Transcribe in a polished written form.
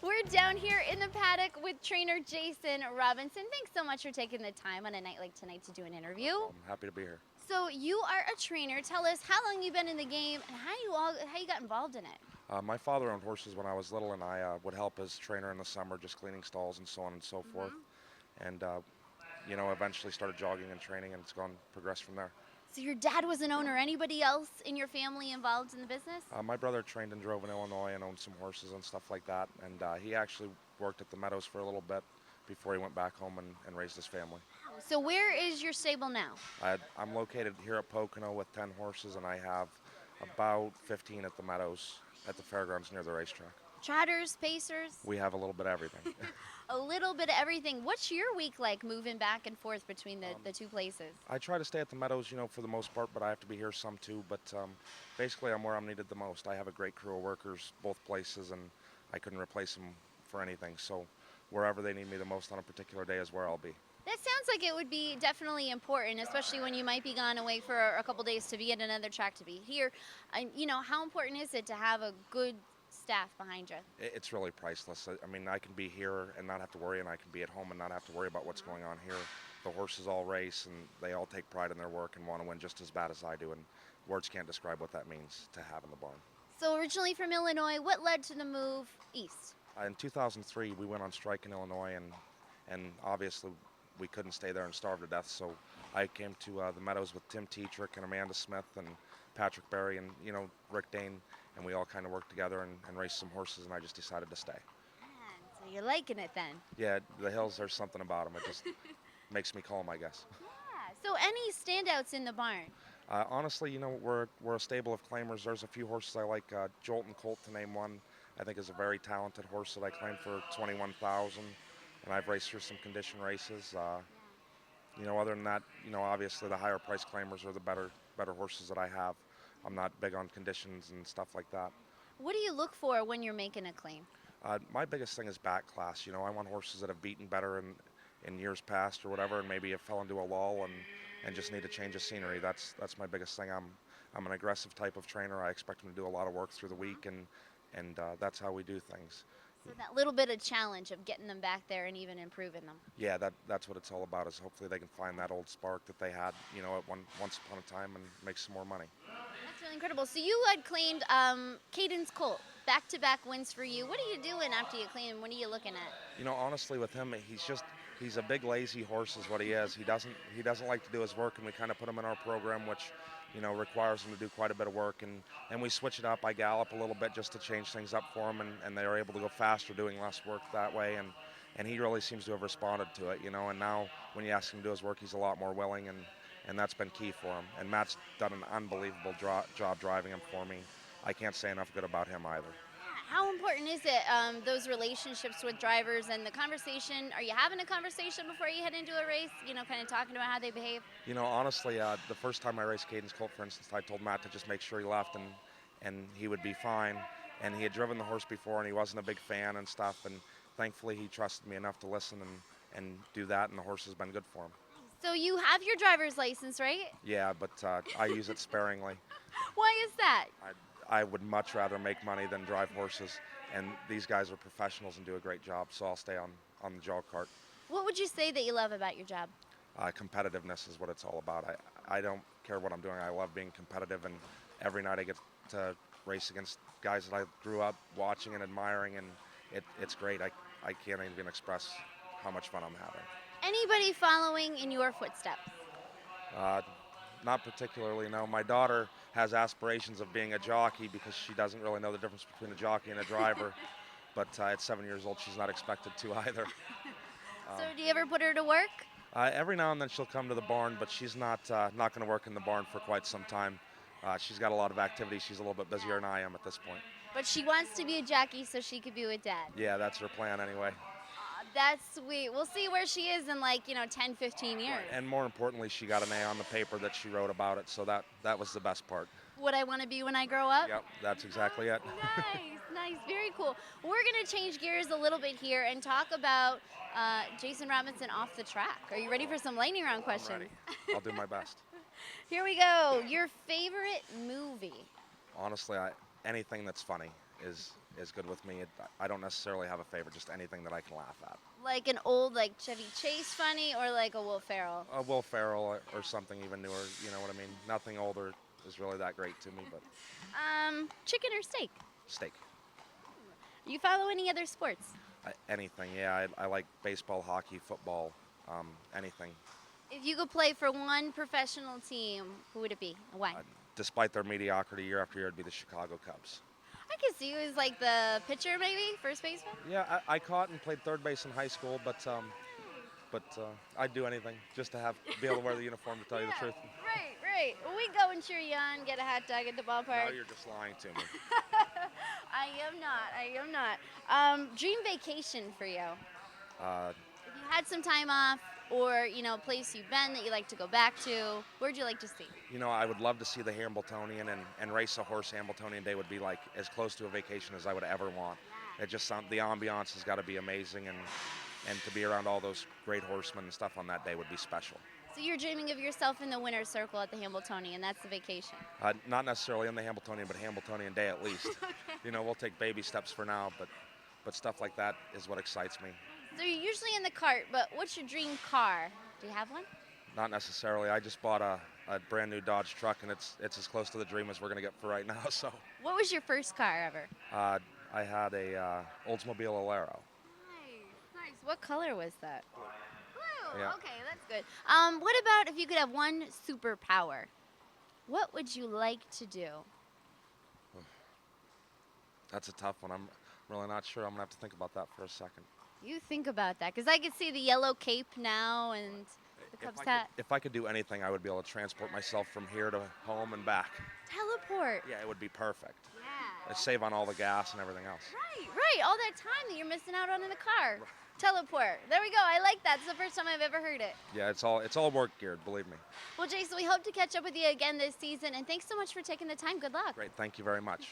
We're down here in the paddock with trainer Jason Robinson. Thanks so much for taking the time on a night like tonight to do an interview. I'm happy to be here. So you are a trainer. Tell us how long you've been in the game and how you got involved in it. My father owned horses when I was little, and I would help as trainer in the summer, just cleaning stalls and so on and so forth. And eventually started jogging and training, and it's progressed from there. So your dad was an owner. Anybody else in your family involved in the business? My brother trained and drove in Illinois and owned some horses and stuff like that. And he actually worked at the Meadows for a little bit before he went back home and raised his family. So where is your stable now? I'm located here at Pocono with 10 horses, and I have about 15 at the Meadows at the fairgrounds near the racetrack. Trotters, pacers? We have a little bit of everything. A little bit of everything. What's your week like moving back and forth between the two places? I try to stay at the Meadows, for the most part, but I have to be here some too. But basically, I'm where I'm needed the most. I have a great crew of workers both places, and I couldn't replace them for anything. So wherever they need me the most on a particular day is where I'll be. That sounds like it would be definitely important, especially when you might be gone away for a couple days to be at another track to be here. How important is it to have a good staff behind you? It's really priceless. I mean, I can be here and not have to worry, and I can be at home and not have to worry about what's going on here. The horses all race, and they all take pride in their work and want to win just as bad as I do, and words can't describe what that means to have in the barn. So originally from Illinois, what led to the move east? In 2003, we went on strike in Illinois, and obviously we couldn't stay there and starve to death, so I came to the Meadows with Tim Tetrick and Amanda Smith and Patrick Berry and, Rick Dane, and we all kind of worked together and raced some horses, and I just decided to stay. Man, so you're liking it then? Yeah, the hills, there's something about them. It just makes me calm, I guess. Yeah. So any standouts in the barn? Honestly, we're a stable of claimers. There's a few horses I like. Jolt and Colt, to name one, I think is a very talented horse that I claimed for $21,000, and I've raced through some condition races. Other than that, obviously the higher price claimers are the better horses that I have. I'm not big on conditions and stuff like that. What do you look for when you're making a claim? My biggest thing is back class. I want horses that have beaten better in years past or whatever, and maybe have fell into a lull and just need a change of scenery. That's my biggest thing. I'm an aggressive type of trainer. I expect them to do a lot of work through the week, and that's how we do things. So that little bit of challenge of getting them back there and even improving them. Yeah, that's what it's all about, is hopefully they can find that old spark that they had, at once upon a time, and make some more money. That's really incredible. So you had claimed Caden's Colt, back-to-back wins for you. What are you doing after you claim him? What are you looking at? Honestly, with him, he's a big lazy horse is what he is. He doesn't like to do his work, and we kind of put him in our program, which requires him to do quite a bit of work, and we switch it up. I gallop a little bit just to change things up for him, and they are able to go faster doing less work that way, and he really seems to have responded to it, and now when you ask him to do his work, he's a lot more willing, and that's been key for him. And Matt's done an unbelievable job driving him for me. I can't say enough good about him either. How important is it, those relationships with drivers and the conversation? Are you having a conversation before you head into a race, kind of talking about how they behave? Honestly, the first time I raced Caden's Colt, for instance, I told Matt to just make sure he left and he would be fine. And he had driven the horse before, and he wasn't a big fan and stuff. And thankfully, he trusted me enough to listen and do that, and the horse has been good for him. So you have your driver's license, right? Yeah, but I use it sparingly. Why is that? I would much rather make money than drive horses, and these guys are professionals and do a great job, so I'll stay on the jog cart. What would you say that you love about your job? Competitiveness is what it's all about. I don't care what I'm doing. I love being competitive, and every night I get to race against guys that I grew up watching and admiring, and it's great. I can't even express how much fun I'm having. Anybody following in your footsteps? Not particularly, no. My daughter has aspirations of being a jockey because she doesn't really know the difference between a jockey and a driver. But at 7 years old, she's not expected to either. So do you ever put her to work? Every now and then she'll come to the barn, but she's not going to work in the barn for quite some time. She's got a lot of activities. She's a little bit busier than I am at this point. But she wants to be a jockey so she could be with Dad. Yeah, that's her plan anyway. That's sweet. We'll see where she is in 10, 15 years. And more importantly, she got an A on the paper that she wrote about it, so that was the best part. What I want to be when I grow up? Yep, that's exactly it. Nice, very cool. We're going to change gears a little bit here and talk about Jason Robinson off the track. Are you ready for some lightning round questions? I'm ready. I'll do my best. Here we go. Your favorite movie? Honestly, anything that's funny. is good with me. I don't necessarily have a favorite, just anything that I can laugh at. Like an old like Chevy Chase funny or like a Will Ferrell? Will Ferrell or something even newer. You know what I mean? Nothing older is really that great to me, but Chicken or steak? steak. You follow any other sports? Anything. Yeah, I like baseball, hockey, football, anything. If you could play for one professional team, who would it be and why? Despite their mediocrity year after year, it'd be the Chicago Cubs. I could see you as like the pitcher, maybe first baseman. Yeah, I caught and played third base in high school, but I'd do anything just to be able to wear the uniform. To tell you the truth. Right, right. Well, we go and cheer you on, get a hot dog at the Now ballpark. you're just lying to me. I am not. I am not. Dream vacation for you. Uh, If you had some time off, or a place you've been that you like to go back to, where'd you like to see? I would love to see the Hambletonian and race a horse. Hambletonian Day would be like as close to a vacation as I would ever want. It just the ambiance has got to be amazing, and to be around all those great horsemen and stuff on that day would be special. So you're dreaming of yourself in the winner's circle at the Hambletonian. That's the vacation. Not necessarily on the Hambletonian, but Hambletonian Day at least. We'll take baby steps for now, but stuff like that is what excites me. So you're usually in the cart, but what's your dream car? Do you have one? Not necessarily. I just bought a brand new Dodge truck, and it's as close to the dream as we're gonna get for right now. So What was your first car ever? I had a Oldsmobile Alero. Nice. What color was that? Blue. Yeah. Okay, that's good. What about if you could have one superpower? What would you like to do? That's a tough one. I'm really not sure. I'm gonna have to think about that for a second. You think about that, because I could see the yellow cape now and the Cubs hat. If I could do anything, I would be able to transport myself from here to home and back. Teleport. Yeah, it would be perfect. Yeah. I'd save on all the gas and everything else. Right, right. All that time that you're missing out on in the car. Teleport. There we go. I like that. It's the first time I've ever heard it. Yeah, it's all work geared, believe me. Well, Jason, we hope to catch up with you again this season, and thanks so much for taking the time. Good luck. Great, thank you very much.